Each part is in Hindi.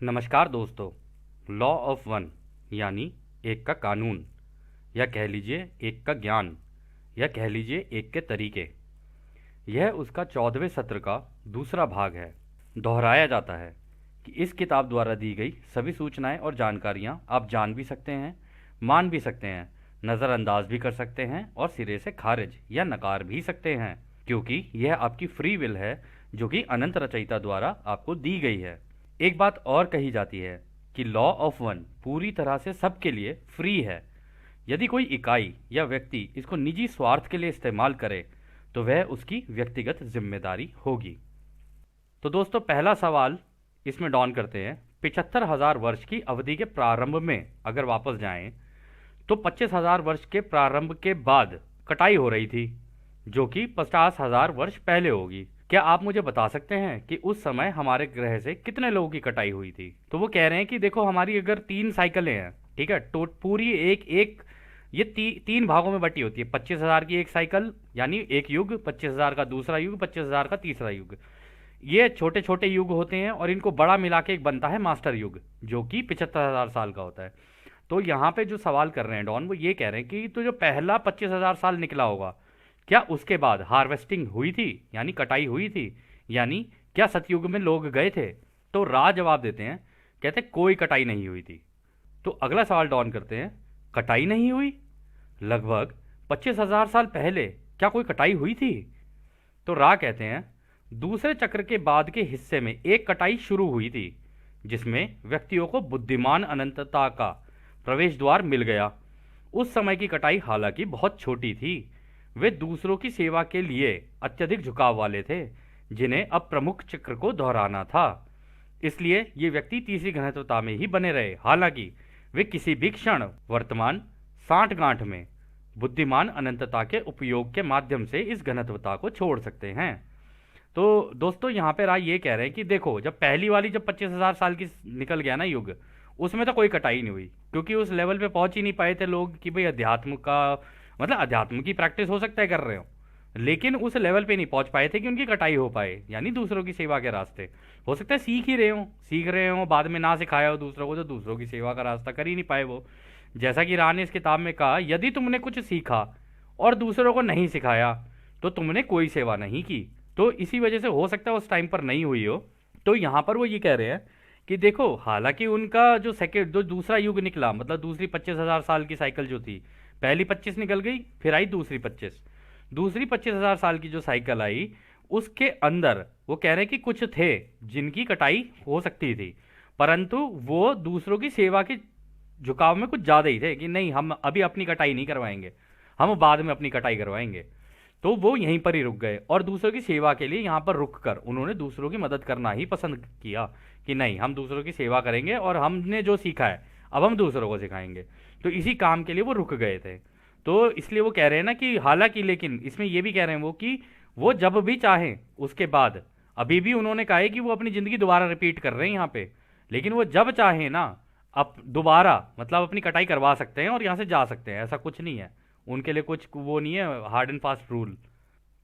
नमस्कार दोस्तों। लॉ ऑफ वन यानी एक का कानून, या कह लीजिए एक का ज्ञान, या कह लीजिए एक के तरीके, यह उसका 14वें सत्र का दूसरा भाग है। दोहराया जाता है कि इस किताब द्वारा दी गई सभी सूचनाएं और जानकारियां आप जान भी सकते हैं, मान भी सकते हैं, नज़रअंदाज भी कर सकते हैं और सिरे से खारिज या नकार भी सकते हैं, क्योंकि यह आपकी फ्री विल है जो कि अनंत रचयिता द्वारा आपको दी गई है। एक बात और कही जाती है कि लॉ ऑफ वन पूरी तरह से सबके लिए फ्री है। यदि कोई इकाई या व्यक्ति इसको निजी स्वार्थ के लिए इस्तेमाल करे तो वह उसकी व्यक्तिगत जिम्मेदारी होगी। तो दोस्तों, पहला सवाल इसमें डॉन करते हैं। 75,000 वर्ष की अवधि के प्रारंभ में अगर वापस जाएं तो 25,000 वर्ष के प्रारंभ के बाद कटाई हो रही थी, जो कि 50,000 वर्ष पहले होगी। क्या आप मुझे बता सकते हैं कि उस समय हमारे ग्रह से कितने लोगों की कटाई हुई थी? तो वो कह रहे हैं कि देखो, हमारी अगर 3 साइकिलें हैं, ठीक है, तो पूरी एक एक ये तीन भागों में बटी होती है। 25,000 की एक साइकिल यानी एक युग, 25,000 का दूसरा युग, 25,000 का तीसरा युग। ये छोटे छोटे युग होते हैं और इनको बड़ा मिला के एक बनता है मास्टर युग, जो कि 75,000 साल का होता है। तो यहाँ पे जो सवाल कर रहे हैं डॉन, वो ये कह रहे हैं कि तो जो पहला 25,000 साल निकला होगा, क्या उसके बाद हार्वेस्टिंग हुई थी, यानी कटाई हुई थी, यानी क्या सतयुग में लोग गए थे? तो रा जवाब देते हैं, कहते कोई कटाई नहीं हुई थी। तो अगला सवाल डॉन करते हैं, कटाई नहीं हुई? लगभग 25,000 साल पहले क्या कोई कटाई हुई थी? तो रा कहते हैं, दूसरे चक्र के बाद के हिस्से में एक कटाई शुरू हुई थी, जिसमें व्यक्तियों को बुद्धिमान अनंतता का प्रवेश द्वार मिल गया। उस समय की कटाई हालांकि बहुत छोटी थी। वे दूसरों की सेवा के लिए अत्यधिक झुकाव वाले थे, जिन्हें अब प्रमुख चक्र को दोहराना था। इसलिए ये व्यक्ति तीसरी घनत्वता में ही बने रहे, हालांकि वे किसी भी क्षण वर्तमान सांठगांठ में बुद्धिमान अनंतता के उपयोग के माध्यम से इस घनत्वता को छोड़ सकते हैं। तो दोस्तों, यहाँ पे राय ये कह रहे हैं कि देखो, जब पहली वाली जब 25,000 साल की निकल गया ना युग, उसमें तो कोई कटाई नहीं हुई, क्योंकि उस लेवल पे पहुंच ही नहीं पाए थे लोग कि भाई अध्यात्म का मतलब अध्यात्म की प्रैक्टिस हो सकता है कर रहे हो, लेकिन उस लेवल पे नहीं पहुंच पाए थे कि उनकी कटाई हो पाए, यानी दूसरों की सेवा के रास्ते। हो सकता है सीख रहे हो, बाद में ना सिखाया हो दूसरों को, तो दूसरों की सेवा का रास्ता कर ही नहीं पाए वो। जैसा कि राह ने इस किताब में कहा, यदि तुमने कुछ सीखा और दूसरों को नहीं सिखाया तो तुमने कोई सेवा नहीं की। तो इसी वजह से हो सकता है उस टाइम पर नहीं हुई हो। तो यहाँ पर वो ये कह रहे हैं कि देखो, हालांकि उनका जो सेकेंड जो दूसरा युग निकला, मतलब दूसरी 25,000 साल की साइकिल जो थी, पहली 25 निकल गई, फिर आई दूसरी 25। दूसरी 25,000 साल की जो साइकिल आई, उसके अंदर वो कह रहे हैं कि कुछ थे जिनकी कटाई हो सकती थी, परंतु वो दूसरों की सेवा के झुकाव में कुछ ज़्यादा ही थे कि नहीं, हम अभी अपनी कटाई नहीं करवाएंगे, हम बाद में अपनी कटाई करवाएंगे। तो वो यहीं पर ही रुक गए और दूसरों की सेवा के लिए यहाँ पर रुक कर उन्होंने दूसरों की मदद करना ही पसंद किया कि नहीं, हम दूसरों की सेवा करेंगे और हमने जो सीखा है अब हम दूसरों को सिखाएंगे। तो इसी काम के लिए वो रुक गए थे। तो इसलिए वो कह रहे हैं ना कि हालांकि, लेकिन इसमें ये भी कह रहे हैं वो कि वो जब भी चाहें उसके बाद, अभी भी उन्होंने कहा है कि वो अपनी ज़िंदगी दोबारा रिपीट कर रहे हैं यहाँ पे, लेकिन वो जब चाहें ना अब दोबारा मतलब अपनी कटाई करवा सकते हैं और यहाँ से जा सकते हैं, ऐसा कुछ नहीं है उनके लिए, कुछ वो नहीं है हार्ड एंड फास्ट रूल।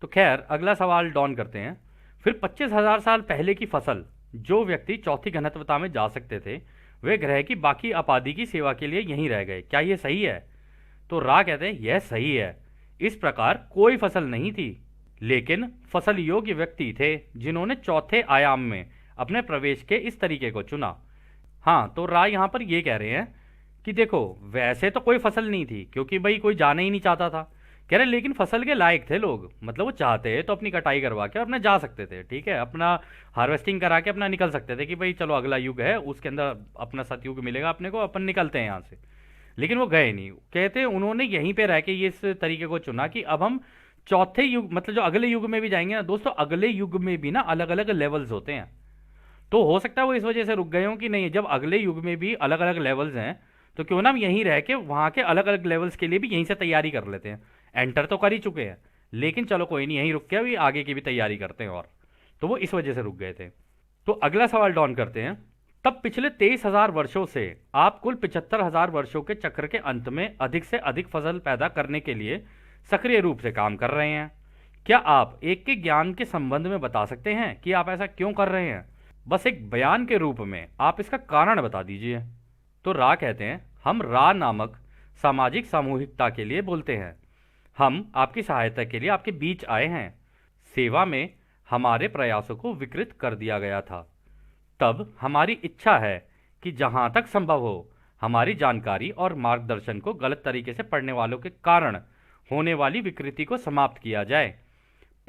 तो खैर, अगला सवाल डॉन करते हैं। फिर 25,000 साल पहले की फसल जो व्यक्ति चौथी घनत्वता में जा सकते थे, वे ग्रह की बाकी आबादी की सेवा के लिए यहीं रह गए, क्या ये सही है? तो रा कहते हैं यह सही है। इस प्रकार कोई फसल नहीं थी, लेकिन फसल योग्य व्यक्ति थे जिन्होंने चौथे आयाम में अपने प्रवेश के इस तरीके को चुना। हाँ, तो रा यहाँ पर ये कह रहे हैं कि देखो, वैसे तो कोई फसल नहीं थी, क्योंकि भाई कोई जाना ही नहीं चाहता था, कह रहे, लेकिन फसल के लायक थे लोग, मतलब वो चाहते तो अपनी कटाई करवा के अपने जा सकते थे, ठीक है, अपना हार्वेस्टिंग करा के अपना निकल सकते थे कि भाई चलो अगला युग है, उसके अंदर अपना सतयुग मिलेगा अपने को, अपन निकलते हैं यहाँ से। लेकिन वो गए नहीं, कहते उन्होंने यहीं पे रह के ये इस तरीके को चुना कि अब हम चौथे युग मतलब जो अगले युग में भी जाएंगे ना दोस्तों, अगले युग में भी ना अलग अलग लेवल्स होते हैं। तो हो सकता है वो इस वजह से रुक गए हों कि नहीं, जब अगले युग में भी अलग अलग लेवल्स हैं तो क्यों ना हम यहीं रह के वहाँ के अलग अलग लेवल्स के लिए भी यहीं से तैयारी कर लेते हैं। एंटर तो कर ही चुके हैं, लेकिन चलो कोई नहीं, यहीं रुक के अभी आगे की भी तैयारी करते हैं। और तो वो इस वजह से रुक गए थे। तो अगला सवाल डॉन करते हैं। तब पिछले 23,000 वर्षों से आप कुल 75,000 वर्षों के चक्र के अंत में अधिक से अधिक फसल पैदा करने के लिए सक्रिय रूप से काम कर रहे हैं। क्या आप एक के ज्ञान के संबंध में बता सकते हैं कि आप ऐसा क्यों कर रहे हैं? बस एक बयान के रूप में आप इसका कारण बता दीजिए। तो रा कहते हैं, हम रा नामक सामाजिक सामूहिकता के लिए बोलते हैं। हम आपकी सहायता के लिए आपके बीच आए हैं। सेवा में हमारे प्रयासों को विकृत कर दिया गया था। तब हमारी इच्छा है कि जहां तक संभव हो हमारी जानकारी और मार्गदर्शन को गलत तरीके से पढ़ने वालों के कारण होने वाली विकृति को समाप्त किया जाए।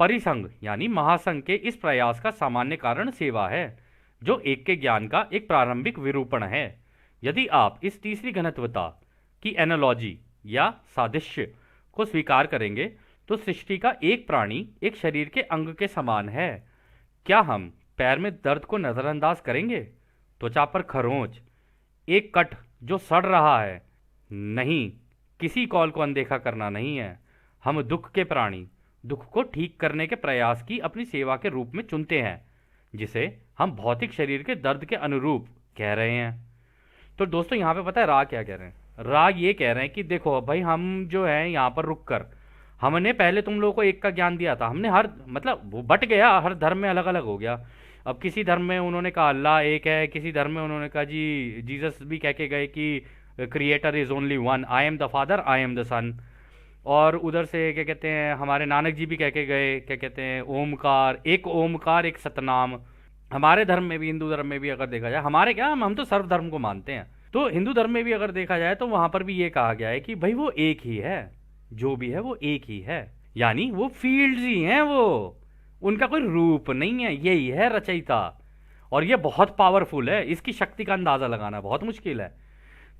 परिसंघ यानी महासंघ के इस प्रयास का सामान्य कारण सेवा है, जो एक के ज्ञान का एक प्रारंभिक विरूपण है। यदि आप इस तीसरी घनत्वता की एनालॉजी या सादृश्य को स्वीकार करेंगे तो सृष्टि का एक प्राणी एक शरीर के अंग के समान है। क्या हम पैर में दर्द को नजरअंदाज करेंगे? त्वचा पर खरोंच, एक कट जो सड़ रहा है? नहीं, किसी कॉल को अनदेखा करना नहीं है। हम दुख के प्राणी, दुख को ठीक करने के प्रयास की अपनी सेवा के रूप में चुनते हैं, जिसे हम भौतिक शरीर के दर्द के अनुरूप कह रहे हैं। तो दोस्तों यहाँ पे पता है रा क्या कह रहे हैं? रा ये कह रहे हैं कि देखो भाई, हम जो है यहाँ पर रुक कर हमने पहले तुम लोगों को एक का ज्ञान दिया था। हमने हर मतलब वो बट गया, हर धर्म में अलग अलग हो गया। अब किसी धर्म में उन्होंने कहा अल्लाह एक है, किसी धर्म में उन्होंने कहा जी जीसस भी कह के गए कि creator is only one, I am the father, I am the son. और उधर से क्या कहते हैं, हमारे नानक जी भी कह के गए, क्या कहते हैं, ओमकार एक सतनाम। हमारे धर्म में भी, हिंदू धर्म में भी अगर देखा जाए, हमारे क्या, हम तो सर्व धर्म को मानते हैं, तो हिंदू धर्म में भी अगर देखा जाए तो वहां पर भी ये कहा गया है कि भाई वो एक ही है, जो भी है वो एक ही है। यानी वो फील्ड्स ही हैं, वो उनका कोई रूप नहीं है, यही है रचयिता। और ये बहुत पावरफुल है, इसकी शक्ति का अंदाजा लगाना बहुत मुश्किल है।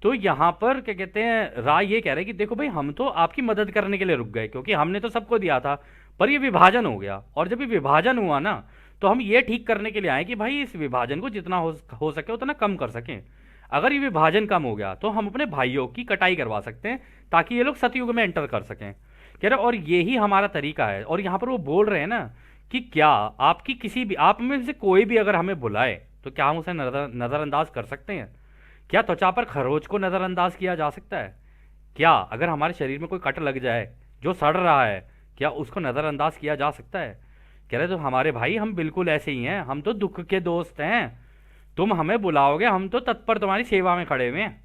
तो यहाँ पर क्या कहते हैं, राय ये कह रहे हैं कि देखो भाई, हम तो आपकी मदद करने के लिए रुक गए क्योंकि हमने तो सबको दिया था, पर ये विभाजन हो गया। और जब ये विभाजन हुआ ना, तो हम ये ठीक करने के लिए आए कि भाई इस विभाजन को जितना हो सके उतना कम कर सकें। अगर ये विभाजन कम हो गया तो हम अपने भाइयों की कटाई करवा सकते हैं ताकि ये लोग सतयुग में एंटर कर सकें, कह रहे। और यही हमारा तरीका है। और यहाँ पर वो बोल रहे हैं ना कि क्या आपकी किसी भी, आप में से कोई भी अगर हमें बुलाए तो क्या हम उसे नज़रअंदाज कर सकते हैं? क्या त्वचा पर खरोच को नज़रअंदाज किया जा सकता है? क्या अगर हमारे शरीर में कोई कट लग जाए जो सड़ रहा है, क्या उसको नज़रअंदाज किया जा सकता है? कह रहे तो हमारे भाई, हम बिल्कुल ऐसे ही हैं, हम तो दुख के दोस्त हैं। तुम हमें बुलाओगे, हम तो तत्पर तुम्हारी सेवा में खड़े हुए हैं।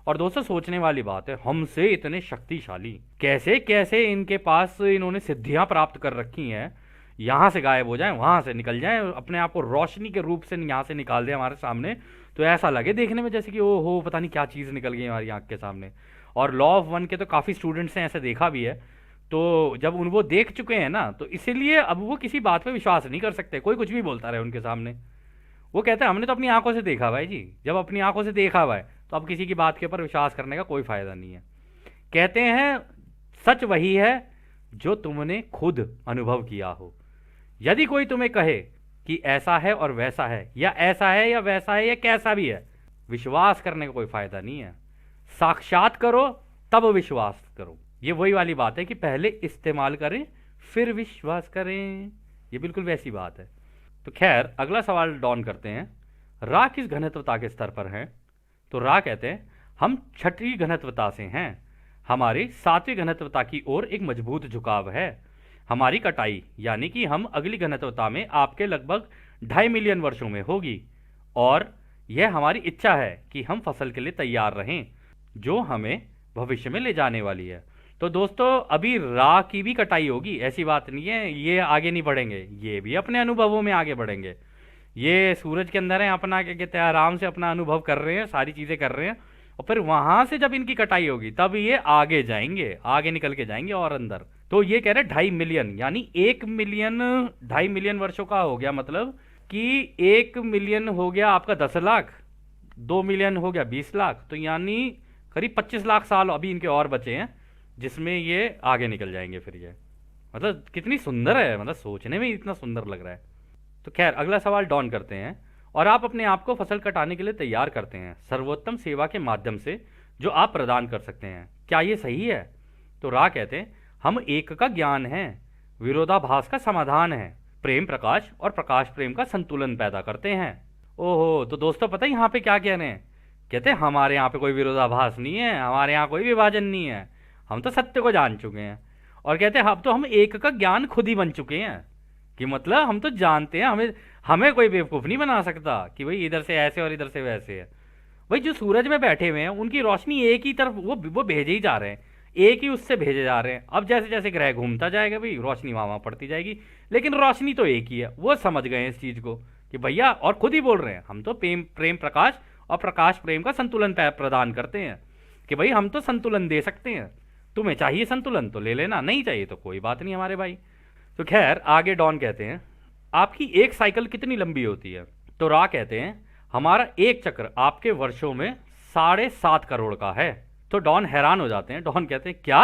और दोस्तों सोचने वाली बात है, हमसे इतने शक्तिशाली कैसे कैसे इनके पास इन्होंने सिद्धियां प्राप्त कर रखी हैं। यहाँ से गायब हो जाएं, वहाँ से निकल जाएं, अपने आप को रोशनी के रूप से यहाँ से निकाल दें हमारे सामने, तो ऐसा लगे देखने में जैसे कि ओ हो पता नहीं क्या चीज़ निकल गई हमारी आँख के सामने। और लॉ ऑफ वन के तो काफ़ी स्टूडेंट्स ने ऐसे देखा भी है। तो जब उन वो देख चुके हैं ना, तो इसीलिए अब वो किसी बात पे विश्वास नहीं कर सकते, कोई कुछ भी बोलता रहे उनके सामने। वो कहते हैं हमने तो अपनी आंखों से देखा भाई जी, जब अपनी आंखों से देखा हुआ है तो अब किसी की बात के ऊपर विश्वास करने का कोई फायदा नहीं है। कहते हैं सच वही है जो तुमने खुद अनुभव किया हो। यदि कोई तुम्हें कहे कि ऐसा है और वैसा है, या ऐसा है या वैसा है, या कैसा भी है, विश्वास करने का कोई फायदा नहीं है। साक्षात करो तब विश्वास करो। ये वही वाली बात है कि पहले इस्तेमाल करें फिर विश्वास करें, ये बिल्कुल वैसी बात है। तो खैर अगला सवाल डॉन करते हैं, रा किस घनत्वता के स्तर पर हैं? तो रा कहते हैं हम छठी घनत्वता से हैं। हमारी सातवीं घनत्वता की ओर एक मजबूत झुकाव है। हमारी कटाई यानी कि हम अगली घनत्वता में आपके लगभग 2.5 मिलियन वर्षों में होगी, और यह हमारी इच्छा है कि हम फसल के लिए तैयार रहें जो हमें भविष्य में ले जाने वाली है। तो दोस्तों अभी रा की भी कटाई होगी, ऐसी बात नहीं है, ये आगे नहीं बढ़ेंगे, ये भी अपने अनुभवों में आगे बढ़ेंगे। ये सूरज के अंदर है, अपना क्या कहते हैं, आराम से अपना अनुभव कर रहे हैं, सारी चीज़ें कर रहे हैं, और फिर वहां से जब इनकी कटाई होगी तब ये आगे जाएंगे, आगे निकल के जाएंगे और अंदर। तो ये कह रहे 2.5 मिलियन, यानी 1 मिलियन 2.5 मिलियन वर्षों का हो गया, मतलब कि 1 मिलियन हो गया आपका 10 लाख, 2 मिलियन हो गया 20 लाख, तो यानी करीब 25 लाख साल अभी इनके और बचे हैं जिसमें ये आगे निकल जाएंगे। फिर ये मतलब कितनी सुंदर है, मतलब सोचने में इतना सुंदर लग रहा है। तो खैर अगला सवाल डॉन करते हैं, और आप अपने आप को फसल कटाने के लिए तैयार करते हैं सर्वोत्तम सेवा के माध्यम से जो आप प्रदान कर सकते हैं, क्या ये सही है? तो रा कहते हैं हम एक का ज्ञान है, विरोधाभास का समाधान है, प्रेम प्रकाश और प्रकाश प्रेम का संतुलन पैदा करते हैं। ओहो, तो दोस्तों पता है यहाँ पे क्या कह रहे हैं? कहते हैं हमारे यहाँ पे कोई विरोधाभास नहीं है, हमारे यहाँ कोई विभाजन नहीं है, हम तो सत्य को जान चुके हैं। और कहते हैं अब तो हम एक का ज्ञान खुद ही बन चुके हैं। कि मतलब हम तो जानते हैं, हमें हमें कोई बेवकूफ़ नहीं बना सकता कि भाई इधर से ऐसे और इधर से वैसे है। भाई जो सूरज में बैठे हुए हैं उनकी रोशनी एक ही तरफ वो भेजे ही जा रहे हैं, एक ही उससे भेजे जा रहे हैं। अब जैसे जैसे ग्रह घूमता जाएगा भाई रोशनी वहाँ वहाँ पड़ती जाएगी, लेकिन रोशनी तो एक ही है। वो समझ गए हैं इस चीज़ को कि भैया, और खुद ही बोल रहे हैं हम तो प्रेम प्रेम प्रकाश और प्रकाश प्रेम का संतुलन प्रदान करते हैं कि भाई हम तो संतुलन दे सकते हैं, तुम्हें चाहिए संतुलन तो ले लेना, नहीं चाहिए तो कोई बात नहीं हमारे भाई। तो खैर आगे डॉन कहते हैं, आपकी एक साइकिल कितनी लंबी होती है? तो रा कहते हैं, हमारा एक चक्र आपके वर्षों में 7.5 करोड़ का है। तो डॉन हैरान हो जाते हैं। डॉन कहते हैं, क्या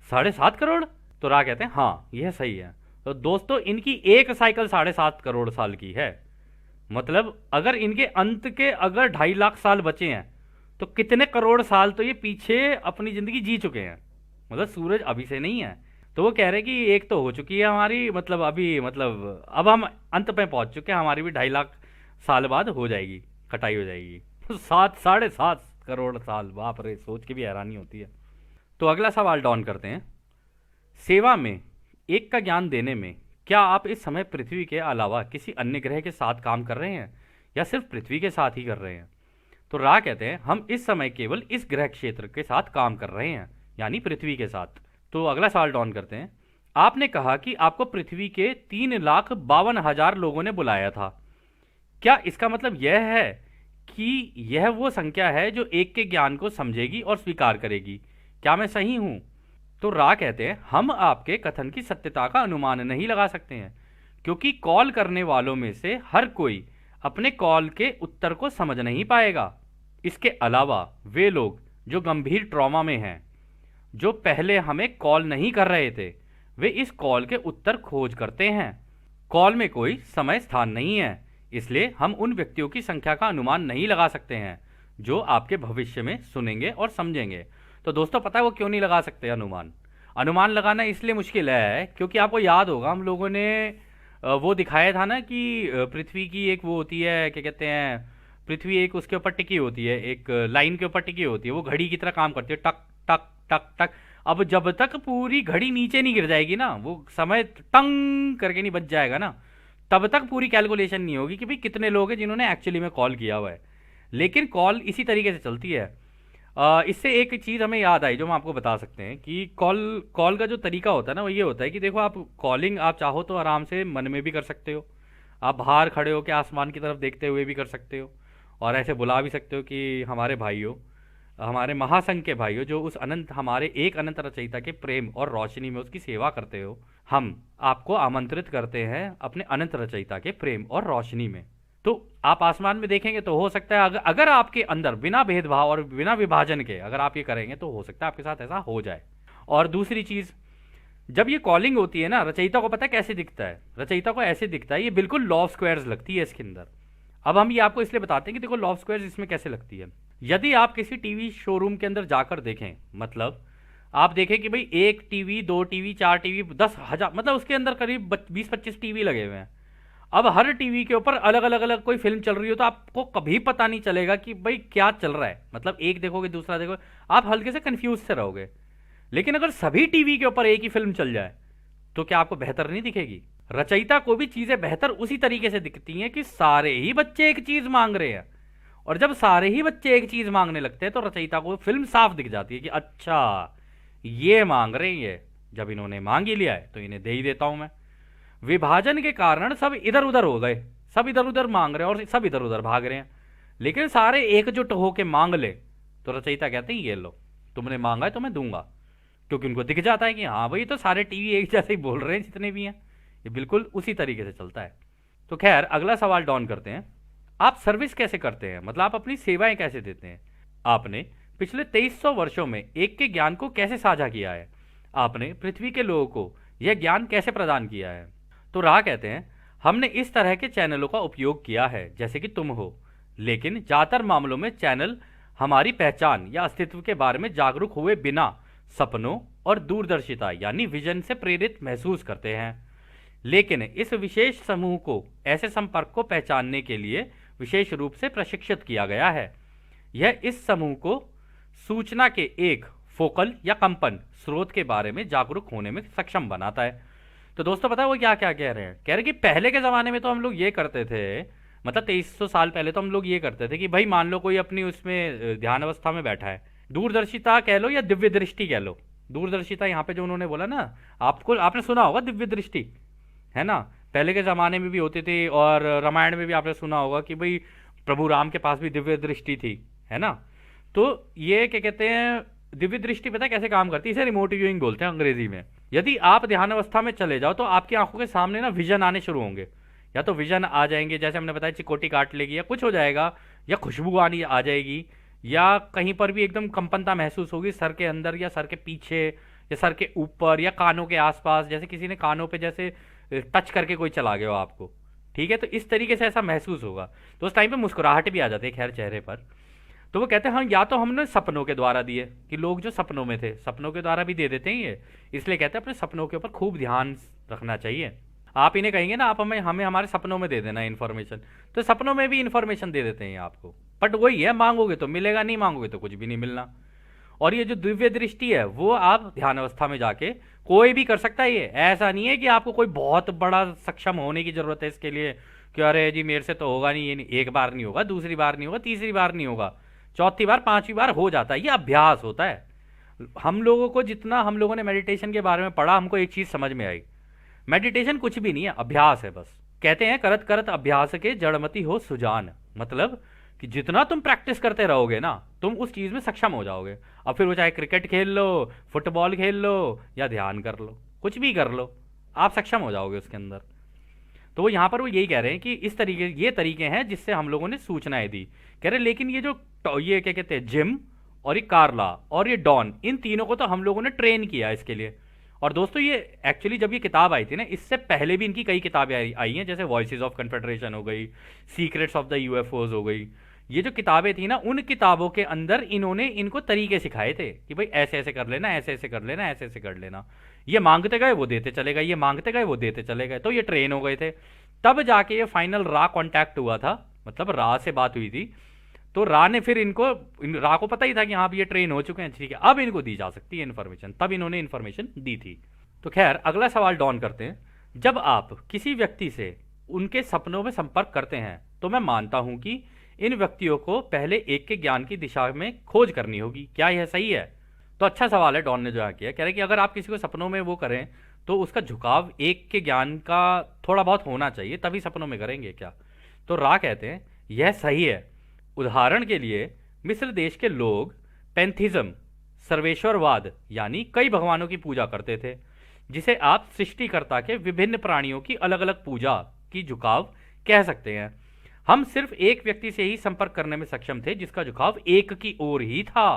7.5 करोड़? तो रा कहते हैं, हाँ यह सही है। तो दोस्तों इनकी एक साइकिल 7.5 करोड़ साल की है। मतलब अगर इनके अंत के अगर 2.5 लाख साल बचे हैं तो कितने करोड़ साल तो ये पीछे अपनी जिंदगी जी चुके हैं। मतलब सूरज अभी से नहीं है। तो वो कह रहे हैं कि एक तो हो चुकी है हमारी, मतलब अभी, मतलब अब हम अंत पे पहुंच चुके हैं, हमारी भी 2.5 लाख साल बाद हो जाएगी, कटाई हो जाएगी। 7.5 करोड़ साल, बाप रे, सोच के भी हैरानी होती है। तो अगला सवाल डॉन करते हैं, सेवा में एक का ज्ञान देने में क्या आप इस समय पृथ्वी के अलावा किसी अन्य ग्रह के साथ काम कर रहे हैं या सिर्फ पृथ्वी के साथ ही कर रहे हैं? तो रा कहते हैं, हम इस समय केवल इस ग्रह क्षेत्र के साथ काम कर रहे हैं, यानी पृथ्वी के साथ। तो अगला सवाल डॉन करते हैं, आपने कहा कि आपको पृथ्वी के 3,52,000 लोगों ने बुलाया था। क्या इसका मतलब यह है कि यह वो संख्या है जो एक के ज्ञान को समझेगी और स्वीकार करेगी? क्या मैं सही हूं? तो रा कहते हैं, हम आपके कथन की सत्यता का अनुमान नहीं लगा सकते हैं, क्योंकि कॉल करने वालों में से हर कोई अपने कॉल के उत्तर को समझ नहीं पाएगा। इसके अलावा वे लोग जो गंभीर ट्रॉमा में हैं, जो पहले हमें कॉल नहीं कर रहे थे, वे इस कॉल के उत्तर खोज करते हैं। कॉल में कोई समय स्थान नहीं है, इसलिए हम उन व्यक्तियों की संख्या का अनुमान नहीं लगा सकते हैं जो आपके भविष्य में सुनेंगे और समझेंगे। तो दोस्तों पता है वो क्यों नहीं लगा सकते अनुमान? अनुमान लगाना इसलिए मुश्किल है क्योंकि आपको याद होगा हम लोगों ने वो दिखाया था ना कि पृथ्वी की एक वो होती है, क्या कहते हैं, पृथ्वी एक उसके ऊपर टिकी होती है, एक लाइन के ऊपर टिकी होती है, वो घड़ी की तरह काम करती है, टक टक टक टक। अब जब तक पूरी घड़ी नीचे नहीं गिर जाएगी ना, वो समय टंग करके नहीं बच जाएगा ना, तब तक पूरी कैलकुलेशन नहीं होगी कि भाई कितने लोग हैं जिन्होंने एक्चुअली में कॉल किया हुआ है। लेकिन कॉल इसी तरीके से चलती है। इससे एक चीज़ हमें याद आई जो हम आपको बता सकते हैं कि कॉल कॉल का जो तरीका होता है ना वो ये होता है कि देखो, आप कॉलिंग आप चाहो तो आराम से मन में भी कर सकते हो, आप बाहर खड़े हो के आसमान की तरफ देखते हुए भी कर सकते हो, और ऐसे बुला भी सकते हो कि हमारे भाइयों, हमारे महासंघ के भाइयों, जो उस अनंत, हमारे एक अनंत रचयिता के प्रेम और रोशनी में उसकी सेवा करते हो, हम आपको आमंत्रित करते हैं अपने अनंत रचयिता के प्रेम और रोशनी में। तो आप आसमान में देखेंगे तो हो सकता है अगर आपके अंदर बिना भेदभाव और बिना विभाजन के अगर आप ये करेंगे तो हो सकता है आपके साथ ऐसा हो जाए। और दूसरी चीज़, जब ये कॉलिंग होती है ना, रचयिता को पता है कैसे दिखता है? रचयिता को ऐसे दिखता है, ये बिल्कुल लॉ ऑफ स्क्वायर्स लगती है इसके अंदर। अब हम ये आपको इसलिए बताते हैं कि देखो लॉ ऑफ स्क्वायर्स इसमें कैसे लगती है। यदि आप किसी टीवी शोरूम के अंदर जाकर देखें, मतलब आप देखें कि भाई 1 टीवी, 2 टीवी, 4 टीवी, 10,000, मतलब उसके अंदर करीब 20-25 टीवी लगे हुए हैं। अब हर टीवी के ऊपर अलग अलग अलग कोई फिल्म चल रही हो तो आपको कभी पता नहीं चलेगा कि भाई क्या चल रहा है। मतलब एक देखोगे दूसरा देखोगे, आप हल्के से कंफ्यूज से रहोगे। लेकिन अगर सभी टीवी के ऊपर एक ही फिल्म चल जाए तो क्या आपको बेहतर नहीं दिखेगी? रचयिता को भी चीजें बेहतर उसी तरीके से दिखती हैं कि सारे ही बच्चे एक चीज मांग रहे हैं, और जब सारे ही बच्चे एक चीज मांगने लगते हैं तो रचयिता को फिल्म साफ दिख जाती है कि अच्छा ये मांग रहे हैं, ये जब इन्होंने मांग ही लिया है तो इन्हें दे ही देता हूं मैं। विभाजन के कारण सब इधर उधर हो गए, सब इधर उधर मांग रहे हैं और सब इधर उधर भाग रहे हैं, लेकिन सारे एकजुट होके मांग ले तो रचयिता कहते हैं ये लो, तुमने मांगा है तो मैं दूंगा, क्योंकि उनको दिख जाता है कि हाँ भाई तो सारे टीवी एक जैसे ही बोल रहे हैं जितने भी हैं। ये बिल्कुल उसी तरीके से चलता है। तो खैर अगला सवाल डॉन करते हैं, आप सर्विस कैसे करते हैं? मतलब आप अपनी सेवाएं कैसे देते हैं? आपने पिछले 2300 वर्षों में एक के ज्ञान को कैसे साझा किया है? आपने पृथ्वी के लोगों को यह ज्ञान कैसे प्रदान किया है? तो राह कहते हैं, हमने इस तरह के चैनलों का उपयोग किया है जैसे कि तुम हो, लेकिन ज़्यादातर मामलों में चैनल हमारी पहचान या अस्तित्व के बारे में जागरूक हुए बिना सपनों और दूरदर्शिता यानी विजन से प्रेरित महसूस करते हैं। लेकिन इस विशेष समूह को ऐसे संपर्क को पहचानने के लिए विशेष रूप से प्रशिक्षित किया गया है। यह इस समूह को सूचना के एक फोकल या कंपन स्रोत के बारे में जागरूक होने में सक्षम बनाता है। तो दोस्तों पता है वो क्या क्या कह रहे हैं? कह रहे कि पहले के ज़माने में तो हम लोग ये करते थे, मतलब 2300 साल पहले तो हम लोग ये करते थे कि भाई मान लो कोई अपनी उसमें ध्यान अवस्था में बैठा है, दूरदर्शिता कह लो या दिव्य दृष्टि कह लो। दूरदर्शिता यहाँ पे जो उन्होंने बोला ना, आपको आपने सुना होगा दिव्य दृष्टि, है ना? पहले के ज़माने में भी होती थी, और रामायण में भी आपने सुना होगा कि भाई प्रभु राम के पास भी दिव्य दृष्टि थी, है ना? तो ये क्या कहते हैं, दिव्य दृष्टि पता है कैसे काम करती है? इसे रिमोट व्यूइंग बोलते हैं अंग्रेजी में। यदि आप ध्यान अवस्था में चले जाओ तो आपकी आंखों के सामने ना विजन आने शुरू होंगे। या तो विजन आ जाएंगे, जैसे हमने बताया चिकोटी काट लेगी या कुछ हो जाएगा, या खुशबू आनी आ जाएगी, या कहीं पर भी एकदम कंपनता महसूस होगी सर के अंदर या सर के पीछे या सर के ऊपर या कानों के आसपास, जैसे किसी ने कानों पे जैसे टच करके कोई चला गया हो आपको। ठीक है, तो इस तरीके से ऐसा महसूस होगा। तो उस टाइम पे मुस्कुराहट भी आ जाती है खैर चेहरे पर। तो वो कहते हैं हाँ, या तो हमने सपनों के द्वारा दिए, कि लोग जो सपनों में थे सपनों के द्वारा भी दे देते हैं ये, इसलिए कहते हैं अपने सपनों के ऊपर खूब ध्यान रखना चाहिए। आप इन्हें कहेंगे ना, आप हमें हमें हमारे सपनों में दे देना इन्फॉर्मेशन, तो सपनों में भी इन्फॉर्मेशन दे देते हैं ये आपको। बट वही है, मांगोगे तो मिलेगा, नहीं मांगोगे तो कुछ भी नहीं मिलना। और ये जो दिव्य दृष्टि है वो आप ध्यान अवस्था में जाके कोई भी कर सकता है। ये ऐसा नहीं है कि आपको कोई बहुत बड़ा सक्षम होने की जरूरत है इसके लिए, कि अरे जी मेरे से तो होगा नहीं, ये नहीं, एक बार नहीं होगा, दूसरी बार नहीं होगा, तीसरी बार नहीं होगा, चौथी बार पांचवी बार हो जाता है। ये अभ्यास होता है। हम लोगों को जितना हम लोगों ने मेडिटेशन के बारे में पढ़ा, हमको एक चीज समझ में आई, मेडिटेशन कुछ भी नहीं है, अभ्यास है बस। कहते हैं करत करत अभ्यास के जड़मति हो सुजान, मतलब कि जितना तुम प्रैक्टिस करते रहोगे ना, तुम उस चीज में सक्षम हो जाओगे। अब फिर वो चाहे क्रिकेट खेल लो, फुटबॉल खेल लो, या ध्यान कर लो, कुछ भी कर लो, आप सक्षम हो जाओगे उसके अंदर। तो वो यहाँ पर वो यही कह रहे हैं कि इस तरीके, ये तरीके हैं जिससे हम लोगों ने सूचनाएं दी। कह रहे लेकिन ये जो ये क्या कहते हैं, जिम और ये कार्ला और ये डॉन, इन तीनों को तो हम लोगों ने ट्रेन किया इसके लिए। और दोस्तों ये एक्चुअली जब ये किताब आई थी ना, इससे पहले भी इनकी कई किताबें आई हैं, जैसे वॉइसेस ऑफ कन्फेडरेशन हो गई, सीक्रेट्स ऑफ द यूएफओज हो गई। ये जो किताबें थी ना, उन किताबों के अंदर इन्होंने इनको तरीके सिखाए थे कि भाई ऐसे ऐसे कर लेना, ऐसे ऐसे कर लेना, ऐसे ऐसे कर लेना। ये मांगते गए वो देते चले गए, ये मांगते गए वो देते चले गए, तो ये ट्रेन हो गए थे। तब जाके ये फाइनल रा कांटेक्ट हुआ था, मतलब रा से बात हुई थी। तो रा ने फिर रा को पता ही था कि हाँ ये ट्रेन हो चुके हैं, ठीक है अब इनको दी जा सकती है इन्फॉर्मेशन, तब इन्होंने इन्फॉर्मेशन दी थी। तो खैर अगला सवाल डॉन करते हैं, जब आप किसी व्यक्ति से उनके सपनों में संपर्क करते हैं तो मैं मानता हूं कि इन व्यक्तियों को पहले एक के ज्ञान की दिशा में खोज करनी होगी, क्या यह सही है? तो अच्छा सवाल है डॉन ने जो यहाँ किया। कह रहे कि अगर आप किसी को सपनों में वो करें तो उसका झुकाव एक के ज्ञान का थोड़ा बहुत होना चाहिए, तभी सपनों में करेंगे क्या? तो रा कहते हैं यह सही है। उदाहरण के लिए मिस्र देश के लोग पैंथिज्म, सर्वेश्वरवाद यानी कई भगवानों की पूजा करते थे, जिसे आप सृष्टिकर्ता के विभिन्न प्राणियों की अलग अलग पूजा की झुकाव कह सकते हैं। हम सिर्फ एक व्यक्ति से ही संपर्क करने में सक्षम थे जिसका झुकाव एक की ओर ही था।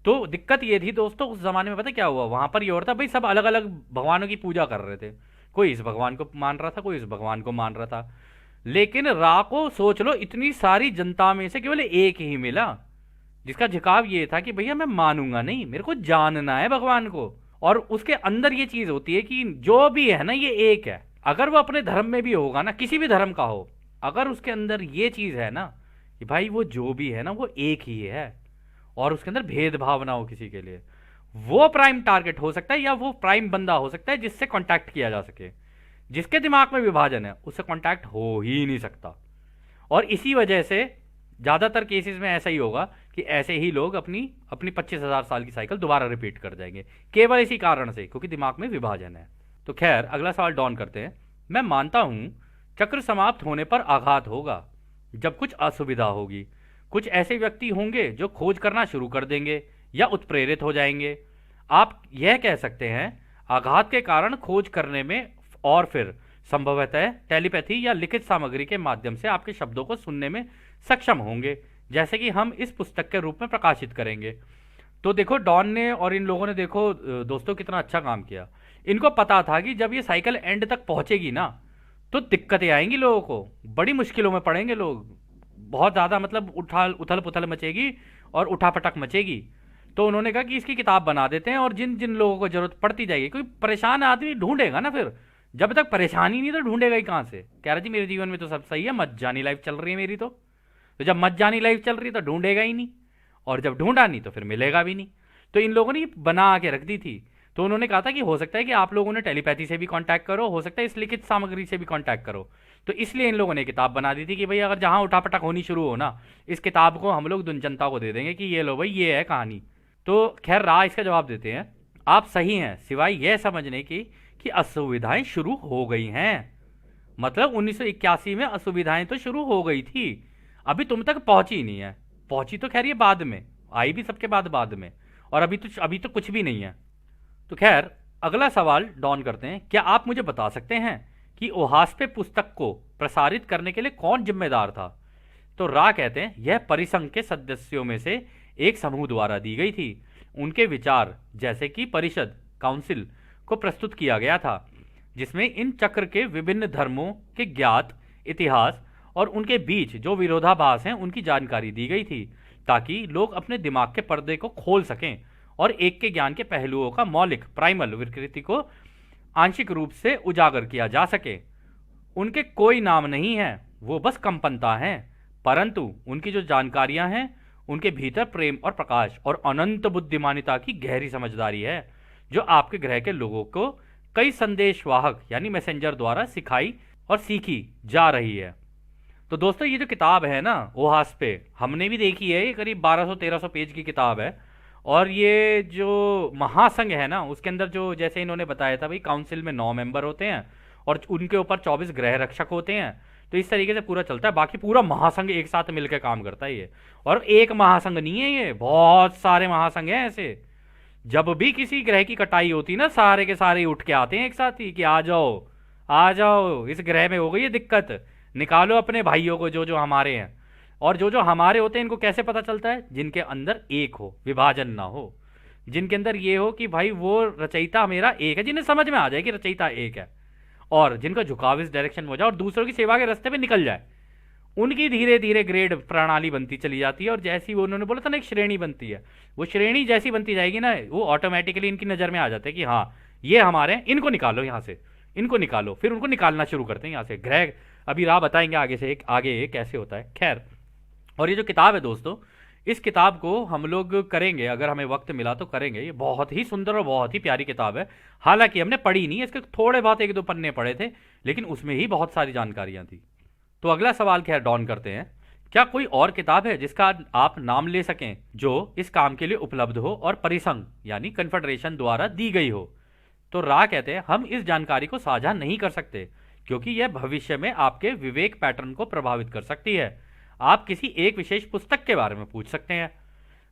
तो दिक्कत ये थी दोस्तों, उस जमाने में पता क्या हुआ, वहां पर ये हो रहा था भाई सब अलग अलग भगवानों की पूजा कर रहे थे, कोई इस भगवान को मान रहा था, कोई इस भगवान को मान रहा था। लेकिन रा को सोच लो, इतनी सारी जनता में से केवल एक ही मिला जिसका झुकाव ये था कि भैया मैं मानूंगा नहीं, मेरे को जानना है भगवान को। और उसके अंदर ये चीज होती है कि जो भी है ना ये एक है। अगर वो अपने धर्म में भी होगा ना, किसी भी धर्म का हो, अगर उसके अंदर ये चीज है ना कि भाई वो जो भी है ना वो एक ही है, और उसके अंदर भेदभाव ना हो किसी के लिए, वो प्राइम टारगेट हो सकता है या वो प्राइम बंदा हो सकता है जिससे कांटेक्ट किया जा सके। जिसके दिमाग में विभाजन है उससे कांटेक्ट हो ही नहीं सकता। और इसी वजह से ज्यादातर केसेस में ऐसा ही होगा कि ऐसे ही लोग अपनी अपनी 25,000 साल की साइकिल दोबारा रिपीट कर जाएंगे, केवल इसी कारण से, क्योंकि दिमाग में विभाजन है। तो खैर अगला सवाल डॉन करते हैं, मैं मानता हूं चक्र समाप्त होने पर आघात होगा, जब कुछ असुविधा होगी। कुछ ऐसे व्यक्ति होंगे जो खोज करना शुरू कर देंगे या उत्प्रेरित हो जाएंगे। आप यह कह सकते हैं आघात के कारण खोज करने में, और फिर संभवतः टेलीपैथी या लिखित सामग्री के माध्यम से आपके शब्दों को सुनने में सक्षम होंगे, जैसे कि हम इस पुस्तक के रूप में प्रकाशित करेंगे। तो देखो डॉन ने और इन लोगों ने देखो दोस्तों कितना अच्छा काम किया। इनको पता था कि जब ये साइकिल एंड तक पहुंचेगी ना तो दिक्कतें आएंगी, लोगों को बड़ी मुश्किलों में पड़ेंगे लोग, बहुत ज़्यादा मतलब उथल पुथल मचेगी और उठापटक मचेगी। तो उन्होंने कहा कि इसकी किताब बना देते हैं, और जिन जिन लोगों को जरूरत पड़ती जाएगी, कोई परेशान आदमी ढूंढेगा ना, फिर जब तक परेशानी नहीं तो ढूंढेगा ही कहाँ से। कह रहा जी मेरे जीवन में तो सब सही है, मत जानी लाइफ चल रही है मेरी, तो जब मत जानी लाइफ चल रही है तो ढूंढेगा ही नहीं, और जब ढूंढा नहीं तो फिर मिलेगा भी नहीं। तो इन लोगों ने बना के रख दी थी। तो उन्होंने कहा था कि हो सकता है कि आप लोगों ने टेलीपैथी से भी कांटेक्ट करो, हो सकता है इस लिखित सामग्री से भी कांटेक्ट करो। तो इसलिए इन लोगों ने किताब बना दी थी कि भाई अगर जहां उठापटक होनी शुरू हो ना, इस किताब को हम लोग जनता को दे देंगे कि ये लो भाई, ये है कहानी। तो खैर राह इसका जवाब देते हैं, आप सही हैं सिवाय यह समझने की कि असुविधाएं शुरू हो गई हैं। मतलब 1981 में असुविधाएं तो शुरू हो गई थी, अभी तुम तक पहुंची नहीं है। पहुंची तो खैर ये बाद में आई, भी सबके बाद में, और अभी तो कुछ भी नहीं है। तो खैर अगला सवाल डॉन करते हैं, क्या आप मुझे बता सकते हैं कि ओहास्पे पुस्तक को प्रसारित करने के लिए कौन जिम्मेदार था? तो रा कहते हैं यह परिसंघ के सदस्यों में से एक समूह द्वारा दी गई थी। उनके विचार जैसे कि परिषद काउंसिल को प्रस्तुत किया गया था, जिसमें इन चक्र के विभिन्न धर्मों के ज्ञात इतिहास और उनके बीच जो विरोधाभास हैं उनकी जानकारी दी गई थी, ताकि लोग अपने दिमाग के पर्दे को खोल सकें और एक के ज्ञान के पहलुओं का मौलिक प्राइमल विकृति को आंशिक रूप से उजागर किया जा सके। उनके कोई नाम नहीं है, वो बस कंपनता हैं, परंतु उनकी जो जानकारियां हैं उनके भीतर प्रेम और प्रकाश और अनंत बुद्धिमानिता की गहरी समझदारी है, जो आपके ग्रह के लोगों को कई संदेशवाहक यानी मैसेंजर द्वारा सिखाई और सीखी जा रही है। तो दोस्तों ये जो किताब है ना ओहास्पे, हमने भी देखी है, ये करीब 1200-1300 पेज की किताब है। और ये जो महासंघ है ना उसके अंदर जो जैसे इन्होंने बताया था भाई, काउंसिल में 9 मेंबर होते हैं और उनके ऊपर 24 ग्रह रक्षक होते हैं। तो इस तरीके से पूरा चलता है, बाकी पूरा महासंघ एक साथ मिलकर काम करता है ये। और एक महासंघ नहीं है ये, बहुत सारे महासंघ हैं ऐसे। जब भी किसी ग्रह की कटाई होती ना, सारे के सारे उठ के आते हैं एक साथ ही कि आ जाओ आ जाओ, इस ग्रह में हो गई है दिक्कत, निकालो अपने भाइयों को जो जो हमारे हैं। और जो जो हमारे होते हैं इनको कैसे पता चलता है? जिनके अंदर एक हो, विभाजन ना हो, जिनके अंदर ये हो कि भाई वो रचयिता मेरा एक है, जिन्हें समझ में आ जाए कि रचयिता एक है, और जिनका झुकाव इस डायरेक्शन में हो जाए और दूसरों की सेवा के रास्ते पे निकल जाए, उनकी धीरे धीरे ग्रेड प्रणाली बनती चली जाती है। और जैसी वो उन्होंने बोला था ना एक श्रेणी बनती है, वो श्रेणी जैसी बनती जाएगी ना, वो ऑटोमेटिकली इनकी नज़र में आ जाता है कि हाँ ये हमारे हैं, इनको निकालो यहाँ से, इनको निकालो। फिर उनको निकालना शुरू करते हैं यहाँ से ग्रह। अभी राह बताएंगे आगे से आगे कैसे होता है। खैर, और ये जो किताब है दोस्तों, इस किताब को हम लोग करेंगे, अगर हमें वक्त मिला तो करेंगे। ये बहुत ही सुंदर और बहुत ही प्यारी किताब है। हालांकि हमने पढ़ी नहीं है, इसके थोड़े बहुत 1-2 पन्ने पढ़े थे, लेकिन उसमें ही बहुत सारी जानकारियां थी। तो अगला सवाल खैर डॉन करते हैं, क्या कोई और किताब है जिसका आप नाम ले सकें जो इस काम के लिए उपलब्ध हो और परिसंघ यानी कन्फेडरेशन द्वारा दी गई हो? तो रा कहते हैं हम इस जानकारी को साझा नहीं कर सकते, क्योंकि यह भविष्य में आपके विवेक पैटर्न को प्रभावित कर सकती है। आप किसी एक विशेष पुस्तक के बारे में पूछ सकते हैं।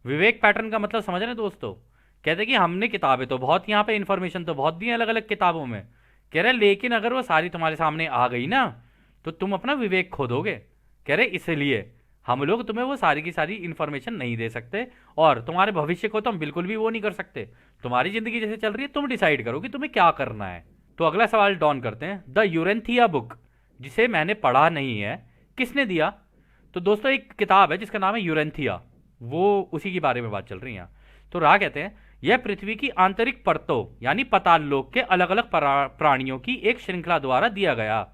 विवेक पैटर्न का मतलब समझ रहे हैं दोस्तों? कहते हैं कि हमने किताबें तो बहुत, यहाँ पे इंफॉर्मेशन तो बहुत दी है अलग अलग किताबों में, कह रहे लेकिन अगर वो सारी तुम्हारे सामने आ गई ना तो तुम अपना विवेक खो दोगे। कह रहे इसलिए हम लोग तुम्हें वो सारी की सारी इंफॉर्मेशन नहीं दे सकते, और तुम्हारे भविष्य को तो हम बिल्कुल भी वो नहीं कर सकते। तुम्हारी जिंदगी जैसे चल रही है तुम डिसाइड करो कि तुम्हें क्या करना है। तो अगला सवाल डॉन करते हैं, द यूरेंथिया बुक, जिसे मैंने पढ़ा नहीं है, किसने दिया? तो दोस्तों एक किताब है जिसका नाम है यूरेंथिया, वो उसी के बारे में बात चल रही है। तो राह कहते हैं यह पृथ्वी की आंतरिक परतों यानी पाताल लोक के अलग अलग प्राणियों की एक श्रृंखला द्वारा दिया गया,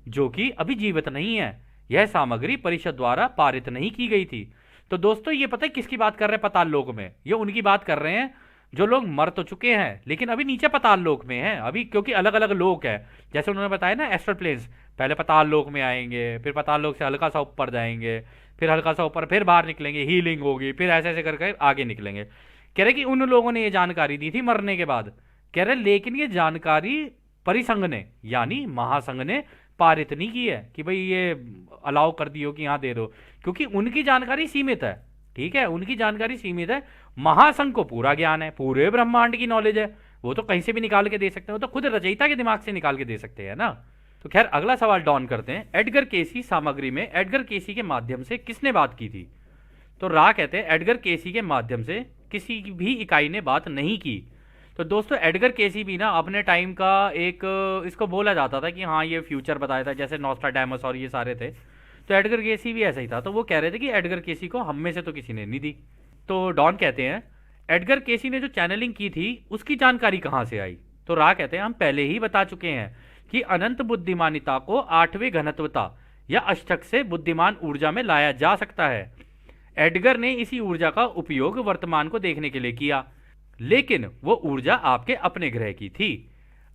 जो कि अभी जीवित नहीं है। यह सामग्री परिषद द्वारा पारित नहीं की गई थी। तो दोस्तों ये पता है किसकी बात कर रहे हैं पाताल लोक में? ये उनकी बात कर रहे हैं जो लोग मर तो चुके हैं लेकिन अभी नीचे पाताल लोक में हैं अभी, क्योंकि अलग अलग लोक है। जैसे उन्होंने बताया ना एस्ट्रल प्लेन्स, पहले पाताल लोक में आएंगे, फिर पाताल लोक से हल्का सा ऊपर जाएंगे, फिर हल्का सा ऊपर, फिर बाहर निकलेंगे, हीलिंग होगी, फिर ऐसे ऐसे करके आगे निकलेंगे। कह रहे कि उन लोगों ने ये जानकारी दी थी मरने के बाद। कह रहे लेकिन ये जानकारी परिसंघ ने यानी महासंघ ने पारित नहीं की है कि भाई ये अलाउ कर दियो कि यहाँ दे दो, क्योंकि उनकी जानकारी सीमित है। ठीक है, उनकी जानकारी सीमित है। महासंघ को पूरा ज्ञान है, पूरे ब्रह्मांड की नॉलेज है, वो तो कहीं से भी निकाल के दे सकते हैं, वो तो खुद रचयिता के दिमाग से निकाल के दे सकते हैं ना। तो खैर अगला सवाल डॉन करते हैं, एडगर केसी सामग्री में एडगर केसी के माध्यम से किसने बात की थी? तो रा कहते हैं एडगर केसी के माध्यम से किसी भी इकाई ने बात नहीं की। तो दोस्तों एडगर केसी भी ना अपने टाइम का एक, इसको बोला जाता था कि हाँ ये फ्यूचर बताया था, जैसे नॉस्ट्राडामस और ये सारे थे। तो एडगर केसी भी ऐसा ही था। तो वो कह रहे थे कि एडगर केसी को हम में से तो किसी ने नहीं दी। तो डॉन कहते हैं एडगर केसी ने जो चैनलिंग की थी उसकी जानकारी कहाँ से आई? तो रा कहते हैं हम पहले ही बता चुके हैं कि अनंत बुद्धिमानिता को 8वें घनत्वता या अष्टक से बुद्धिमान ऊर्जा में लाया जा सकता है। एडगर ने इसी ऊर्जा का उपयोग वर्तमान को देखने के लिए किया। लेकिन वो ऊर्जा आपके अपने ग्रह की थी।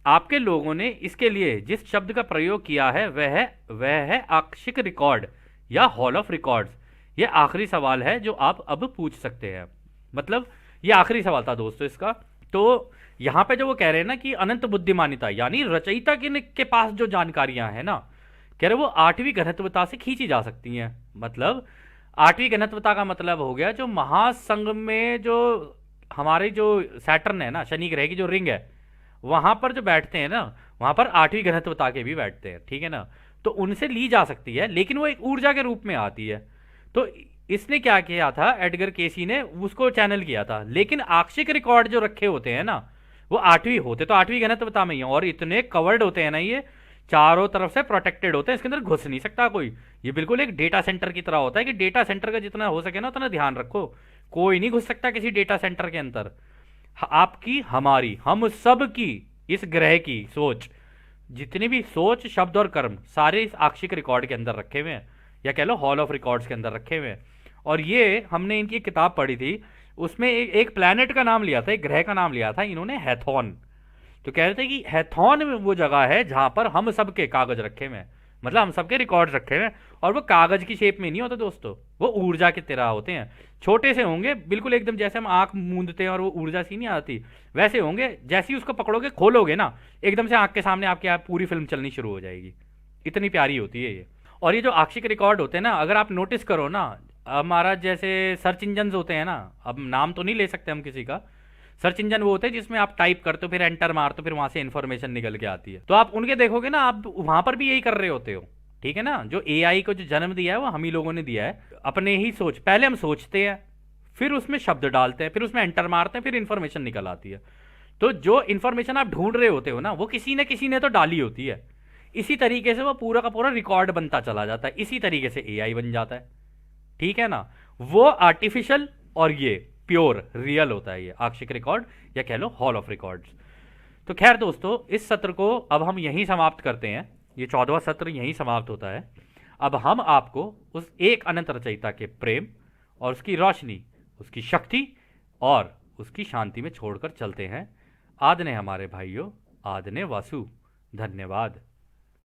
आपके लोगों ने इसके लिए जिस शब्द का प्रयोग किया है वह है आक्षिक रिकॉर्ड या हॉल ऑफ रिकॉर्ड्स। ये आखिरी सवाल है जो आप अब पूछ सकते हैं। मतलब ये आखिरी सवाल था दोस्तों इसका। तो यहाँ पे जो वो कह रहे हैं ना कि अनंत बुद्धिमानिता यानी रचयिता के पास जो जानकारियां हैं ना, कह रहे वो आठवीं घनत्वता से खींची जा सकती हैं। मतलब आठवीं घनत्वता का मतलब हो गया जो महासंघ में जो हमारे जो सैटर्न है ना, शनि ग्रह की जो रिंग है, वहां पर जो बैठते हैं ना, वहां पर आठवीं घनत्वता के भी बैठते हैं, ठीक है ना। तो उनसे ली जा सकती है, लेकिन वो एक ऊर्जा के रूप में आती है। तो इसने क्या किया था, एडगर केसी ने उसको चैनल किया था। लेकिन आक्षिक रिकॉर्ड जो रखे होते हैं ना, वो आठवीं होते तो आठवीं घनत्वता में ही हैं, और इतने कवर्ड होते हैं ना, ये चारों तरफ से प्रोटेक्टेड होते हैं, इसके अंदर घुस नहीं सकता कोई। ये बिल्कुल एक डेटा सेंटर की तरह होता है कि डेटा सेंटर का जितना हो सके ना उतना ध्यान रखो, कोई नहीं घुस सकता किसी डेटा सेंटर के अंदर। आपकी, हमारी, हम सब की, इस ग्रह की सोच, जितनी भी सोच, शब्द और कर्म, सारे इस आक्षिक रिकॉर्ड के अंदर रखे हुए हैं, या कह लो हॉल ऑफ रिकॉर्ड्स के अंदर रखे हुए हैं। और ये हमने इनकी एक किताब पढ़ी थी, उसमें एक प्लैनेट का नाम लिया था, एक ग्रह का नाम लिया था इन्होंने, हैथॉन। तो कह रहे थे कि हैथॉन में वो जगह है जहां पर हम सब के कागज रखे हुए हैं, मतलब हम सबके रिकॉर्ड्स रखे हुए हैं। और वो कागज की शेप में नहीं होते दोस्तों, वो ऊर्जा की तरह होते हैं। छोटे से होंगे बिल्कुल, एकदम जैसे हम आंख मूंदते हैं और वो ऊर्जा सी नहीं आती, वैसे होंगे। जैसे ही उसको पकड़ोगे, खोलोगे ना, एकदम से आंख के सामने आपके आप पूरी फिल्म चलनी शुरू हो जाएगी। इतनी प्यारी होती है ये। और ये जो आक्षिक रिकॉर्ड होते हैं ना, अगर आप नोटिस करो ना, हमारा जैसे सर्च इंजन होते हैं ना, अब नाम तो नहीं ले सकते हम किसी का, सर्च इंजन वो होते हैं जिसमें आप टाइप करते हो, फिर एंटर मारते हो, फिर वहां से इन्फॉर्मेशन निकल के आती है। तो आप उनके देखोगे ना, आप वहां पर भी यही कर रहे होते हो, ठीक है ना। जो एआई को जो जन्म दिया है वो हम ही लोगों ने दिया है, अपने ही सोच। पहले हम सोचते हैं, फिर उसमें शब्द डालते हैं, फिर उसमें एंटर मारते हैं, फिर इन्फॉर्मेशन निकल आती है। तो जो इन्फॉर्मेशन आप ढूंढ रहे होते हो ना, वो किसी ने तो डाली होती है। इसी तरीके से वो पूरा का पूरा रिकॉर्ड बनता चला जाता है, इसी तरीके से एआई बन जाता है, ठीक है ना। वो आर्टिफिशियल और ये प्योर रियल होता है, ये आक्षिक रिकॉर्ड या कह लो हॉल ऑफ रिकॉर्ड्स। तो खैर दोस्तों, इस सत्र को अब हम यहीं समाप्त करते हैं। ये 14वां सत्र यहीं समाप्त होता है। अब हम आपको उस एक अनंत रचयिता के प्रेम और उसकी रोशनी, उसकी शक्ति और उसकी शांति में छोड़कर चलते हैं। आदने हमारे भाइयों, आदने वासु। धन्यवाद।